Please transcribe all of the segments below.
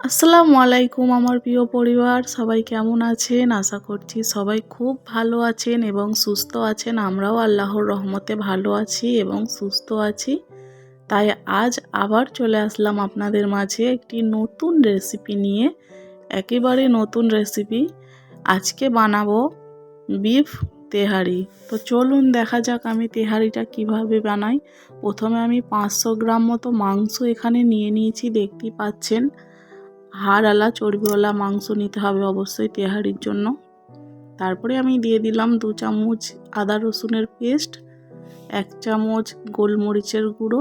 আসসালামু আলাইকুম আমার প্রিয় পরিবার, সবাই কেমন আছেন? আশা করছি সবাই খুব ভালো আছেন এবং সুস্থ আছেন। আমরাও আল্লাহর রহমতে ভালো আছি এবং সুস্থ আছি। তাই আজ আবার চলে আসলাম আপনাদের মাঝে একটি নতুন রেসিপি নিয়ে। একেবারে নতুন রেসিপি। আজকে বানাবো বিফ তেহারি। তো চলুন দেখা যাক আমি তেহারিটা কিভাবে বানাই। প্রথমে আমি 500 গ্রাম মতো মাংস এখানে নিয়ে নিয়েছি, দেখতেই পাচ্ছেন। হাড়ওয়ালা চর্বিওয়ালা মাংস নিতে হবে অবশ্যই তেহারির জন্য। তারপরে আমি দিয়ে দিলাম 2 চামচ আদা রসুনের পেস্ট, 1 চামচ গোলমরিচের গুঁড়ো,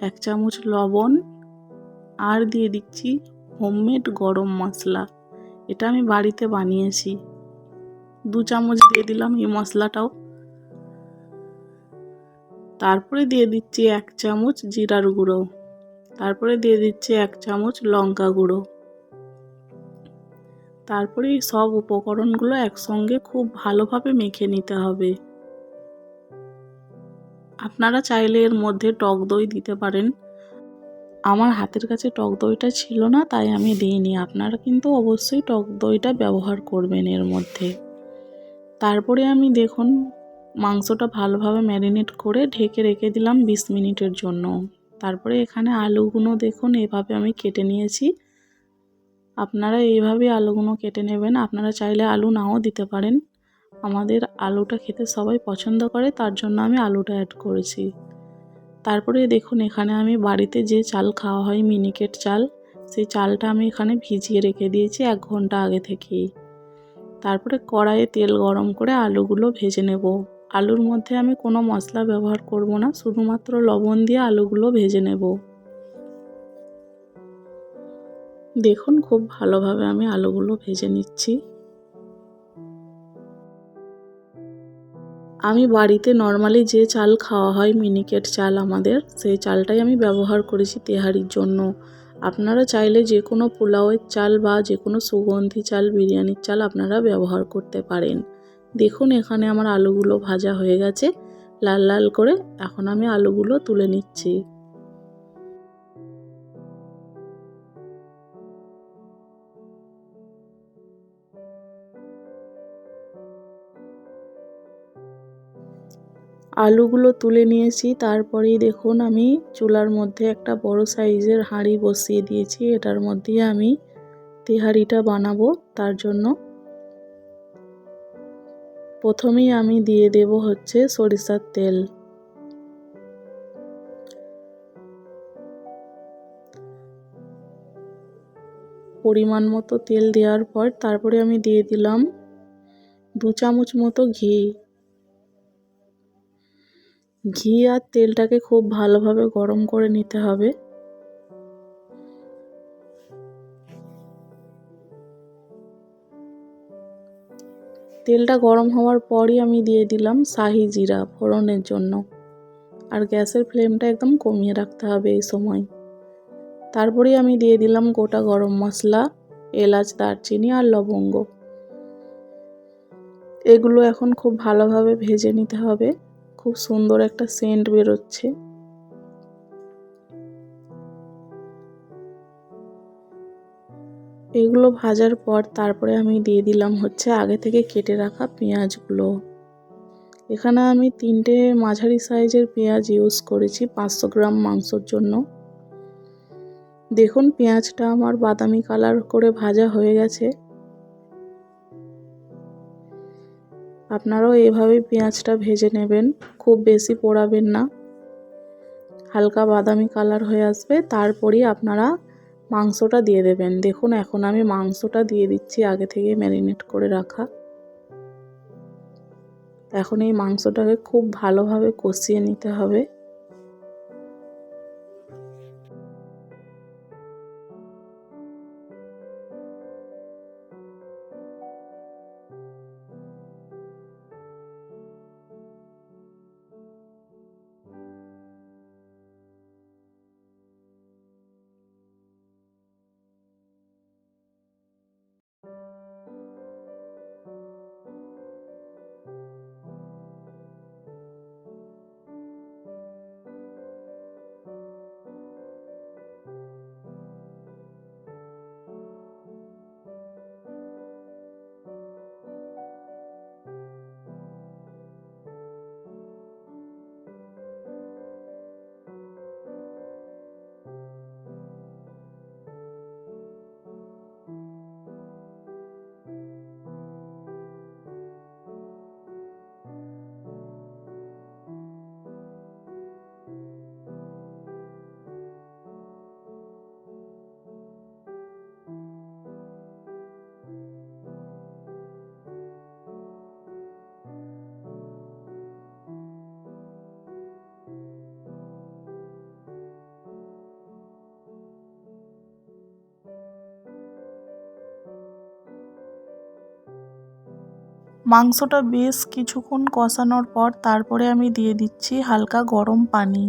1 চামচ লবণ, আর দিয়ে দিচ্ছি হোমমেড গরম মশলা। এটা আমি বাড়িতে বানিয়েছি। 2 চামচ দিয়ে দিলাম এই মশলাটাও। তারপরে দিয়ে দিচ্ছি 1 চামচ জিরার গুঁড়ো। তারপরে দিয়ে দিচ্ছি 1 চামচ লঙ্কা গুঁড়ো। তারপরে এই সব উপকরণগুলো একসঙ্গে খুব ভালোভাবে মেখে নিতে হবে। আপনারা চাইলে এর মধ্যে টক দই দিতে পারেন। আমার হাতের কাছে টক দইটা ছিল না, তাই আমি দিইনি। আপনারা কিন্তু অবশ্যই টক দইটা ব্যবহার করবেন এর মধ্যে। তারপরে আমি দেখুন মাংসটা ভালোভাবে ম্যারিনেট করে ঢেকে রেখে দিলাম 20 মিনিটের জন্য। তারপরে এখানে আলুগুলো দেখুন এভাবে আমি কেটে নিয়েছি। আপনারা এইভাবে আলুগুলো কেটে নেবেন। আপনারা চাইলে আলু নাও দিতে পারেন। আমাদের আলুটা খেতে সবাই পছন্দ করে, তার জন্য আমি আলুটা অ্যাড করেছি। তারপরে দেখুন এখানে আমি বাড়িতে যে চাল খাওয়া হয় মিনিকেট চাল, সেই চালটা আমি এখানে ভিজিয়ে রেখে দিয়েছি 1 ঘন্টা আগে থেকেই। তারপরে কড়াইয়ে তেল গরম করে আলুগুলো ভেজে নেব। আলুর মধ্যে আমি কোনো মশলা ব্যবহার করব না, শুধুমাত্র লবণ দিয়ে আলুগুলো ভেজে নেব। দেখুন খুব ভালোভাবে আমি আলুগুলো ভেজে নিচ্ছি। আমি বাড়িতে নর্মালি যে চাল খাওয়া হয় মিনিকেট চাল আমাদের, সেই চালটাই আমি ব্যবহার করেছি তেহারির জন্য। আপনারা চাইলে যে কোনো পোলাওয়ের চাল বা যে কোনো সুগন্ধি চাল, বিরিয়ানির চাল আপনারা ব্যবহার করতে পারেন। দেখুন এখানে আমার আলুগুলো ভাজা হয়ে গেছে লাল লাল করে। এখন আমি আলুগুলো তুলে নিচ্ছি। আলুগুলো তুলে নিয়েছি। তারপরেই দেখুন আমি চুলার মধ্যে একটা বড় সাইজের হাঁড়ি বসিয়ে দিয়েছি। এটার মধ্যে আমি তেহারিটা বানাবো। তার জন্য প্রথমেই আমি দিয়ে দেব হচ্ছে সরিষার তেল। পরিমাণ মতো তেল দেওয়ার পর তারপরে আমি দিয়ে দিলাম 2 চামচ মতো ঘি। ঘি আর তেলটাকে খুব ভালোভাবে গরম করে নিতে হবে। তেলটা গরম হওয়ার পরই আমি দিয়ে দিলাম শাহি জিরা ফোড়নের জন্য। আর গ্যাসের ফ্লেমটা একদম কমিয়ে রাখতে হবে এই সময়। তারপরে আমি দিয়ে দিলাম গোটা গরম মশলা, এলাচ, দারচিনি আর লবঙ্গ। এগুলো এখন খুব ভালোভাবে ভেজে নিতে হবে। খুব সুন্দর একটা সেন্ট বেরোচ্ছে। এগুলো ভাজার পর তারপরে আমি দিয়ে দিলাম হচ্ছে আগে থেকে কেটে রাখা পেঁয়াজগুলো। এখানে আমি 3টে মাঝারি সাইজের পেঁয়াজ ইউজ করেছি 500 গ্রাম মাংসর জন্য। দেখুন পেঁয়াজটা আমার বাদামি কালার করে ভাজা হয়ে গেছে। আপনারাও এভাবে পেঁয়াজটা ভেজে নেবেন, খুব বেশি পোড়াবেন না। হালকা বাদামি কালার হয়ে আসবে, তারপরই আপনারা মাংসটা দিয়ে দেবেন। দেখুন এখন আমি মাংসটা দিয়ে দিচ্ছি আগে থেকে ম্যারিনেট করে রাখা। এখন এই মাংসটাকে খুব ভালোভাবে কষিয়ে নিতে হবে। মাংসটা বেশ কিছুক্ষণ কষানোর পর তারপরে আমি দিয়ে দিচ্ছি হালকা গরম পানি।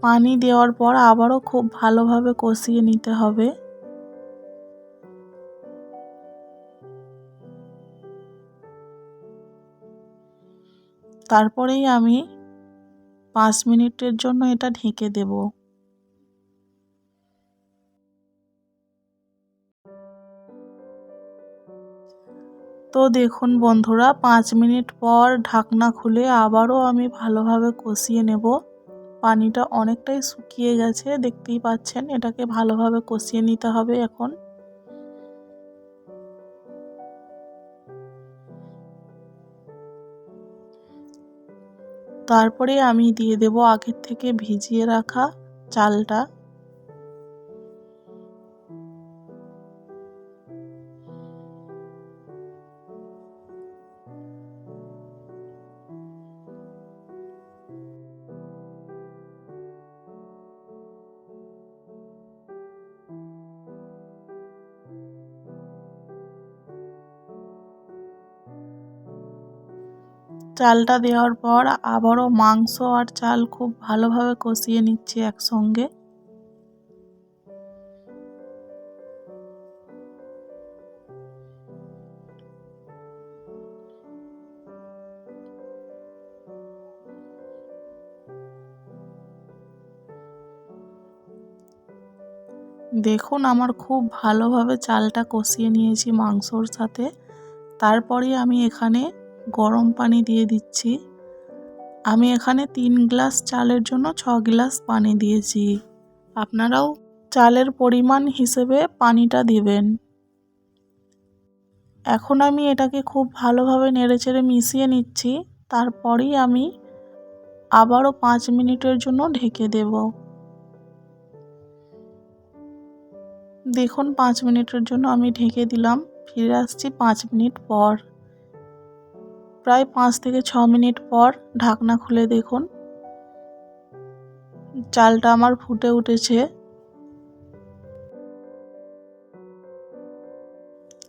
পানি দেওয়ার পর আবারও খুব ভালোভাবে কষিয়ে নিতে হবে। তারপরেই আমি 5 মিনিটের জন্য এটা ঢেকে দেব। তো দেখুন বন্ধুরা, 5 মিনিট পর ঢাকনা খুলে আবারও আমি ভালোভাবে কষিয়ে নেব। পানিটা অনেকটাই শুকিয়ে গেছে, দেখতেই পাচ্ছেন। এটাকে ভালোভাবে কষিয়ে নিতে হবে এখন। তারপরে আমি দিয়ে দেব আগের থেকে ভিজিয়ে রাখা চালটা। চালটা দেওয়ার পর আবারও মাংস আর চাল খুব ভালোভাবে কষিয়ে নিচ্ছি একসঙ্গে। দেখুন আমার খুব ভালোভাবে চালটা কষিয়ে নিয়েছি মাংসর সাথে। তারপরে আমি এখানে গরম পানি দিয়ে দিচ্ছি। আমি এখানে 3 গ্লাস চালের জন্য 6 গ্লাস পানি দিয়েছি। আপনারাও চালের পরিমাণ হিসেবে পানিটা দিবেন। এখন আমি এটাকে খুব ভালোভাবে নেড়েচেড়ে মিশিয়ে নিচ্ছি। তারপরেই আমি আবারও 5 মিনিটের জন্য ঢেকে দেব। দেখুন 5 মিনিটের জন্য আমি ঢেকে দিলাম। ফিরে আসছি 5 মিনিট পর। প্রায় 5 থেকে 6 মিনিট পর ঢাকনা খুলে দেখুন চালটা আমার ফুটে উঠেছে।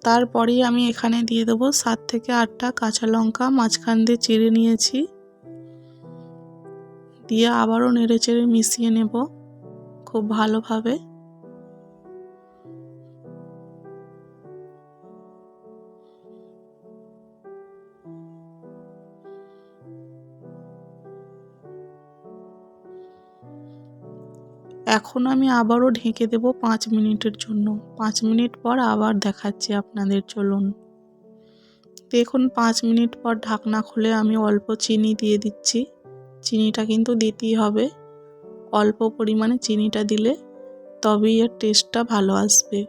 তারপরেই আমি এখানে দিয়ে দেবো 7 থেকে 8টা কাঁচা লঙ্কা মাঝখান দিয়ে চিড়ে নিয়েছি। দিয়ে আবারও নেড়েচেড়ে মিশিয়ে নেব খুব ভালোভাবে। এখন আমি আবারও ঢেকে দেব 5 মিনিটের জন্য। 5 মিনিট পর আবার দেখাচ্ছি আপনাদের, চলুন। দেখুন 5 মিনিট পর ঢাকনা খুলে আমি অল্প চিনি দিয়ে দিচ্ছি। চিনিটা কিন্তু দিতেই হবে। অল্প পরিমাণে চিনিটা দিলে তবেই এর টেস্টটা ভালো আসবে।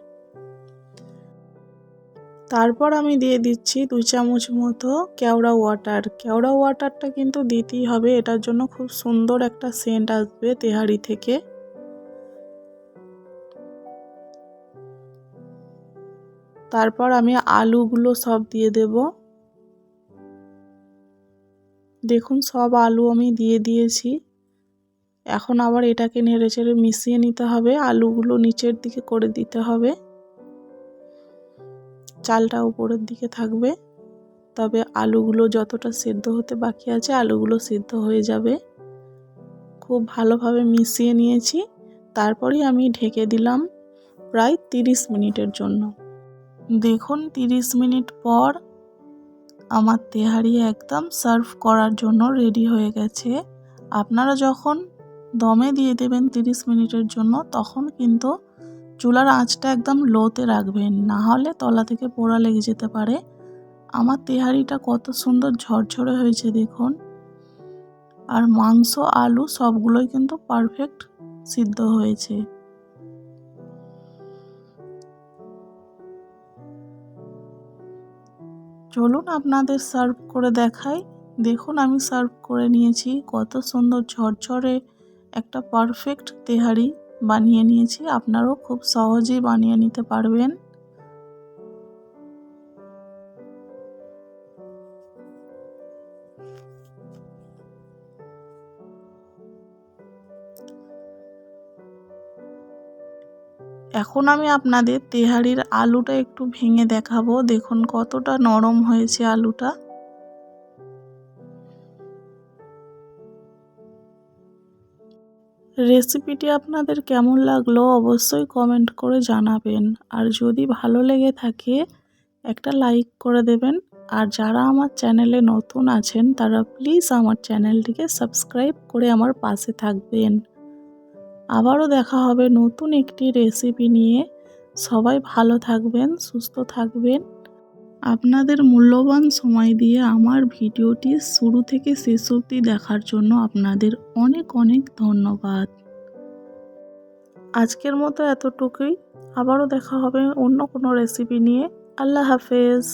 তারপর আমি দিয়ে দিচ্ছি 2 চামচ মতো কেওড়া ওয়াটার। কেওড়া ওয়াটারটা কিন্তু দিতেই হবে, এটার জন্য খুব সুন্দর একটা সেন্ট আসবে তেহারি থেকে। তারপর আমি আলুগুলো সব দিয়ে দেব। দেখুন সব আলু আমি দিয়ে দিয়েছি। এখন আবার এটাকে নেড়েচেড়ে মিশিয়ে নিতে হবে। আলুগুলো নিচের দিকে করে দিতে হবে, চালটা উপরের দিকে থাকবে। তবে আলুগুলো যতটা সেদ্ধ হতে বাকি আছে আলুগুলো সেদ্ধ হয়ে যাবে। খুব ভালোভাবে মিশিয়ে নিয়েছি। তারপরেই আমি ঢেকে দিলাম প্রায় 30 মিনিটের জন্য। দেখুন 30 মিনিট পর আমার তেহারি একদম সার্ভ করার জন্য রেডি হয়ে গেছে। আপনারা যখন দমে দিয়ে দেবেন 30 মিনিটের জন্য, তখন কিন্তু চুলার আঁচটা একদম লোতে রাখবেন, না হলে তলা থেকে পোড়া লেগে যেতে পারে। আমার তেহারিটা কত সুন্দর ঝরঝরে হয়েছে দেখুন। আর মাংস আলু সবগুলোই কিন্তু পারফেক্ট সিদ্ধ হয়েছে। চলুন আপনাদের সার্ভ করে দেখাই। দেখুন আমি সার্ভ করে নিয়েছি। কত সুন্দর ঝরঝরে একটা পারফেক্ট তেহারি বানিয়ে নিয়েছি। আপনারাও খুব সহজেই বানিয়ে নিতে পারবেন। এখন আমি আপনাদের তেহারির আলুটা একটু ভেঙে দেখাবো। দেখুন কতটা নরম হয়েছে আলুটা। রেসিপিটি আপনাদের কেমন লাগলো অবশ্যই কমেন্ট করে জানাবেন। আর যদি ভালো লেগে থাকে একটা লাইক করে দেবেন। আর যারা আমার চ্যানেলে নতুন আছেন তারা প্লিজ আমার চ্যানেলটিকে সাবস্ক্রাইব করে আমার পাশে থাকবেন। আবারও দেখা হবে নতুন একটি রেসিপি নিয়ে। সবাই ভালো থাকবেন, সুস্থ থাকবেন। আপনাদের মূল্যবান সময় দিয়ে আমার ভিডিওটি শুরু থেকে শেষ অবধি দেখার জন্য আপনাদের অনেক অনেক ধন্যবাদ। আজকের মতো এতটুকুই। আবারও দেখা হবে অন্য কোনো রেসিপি নিয়ে। আল্লাহ হাফেজ।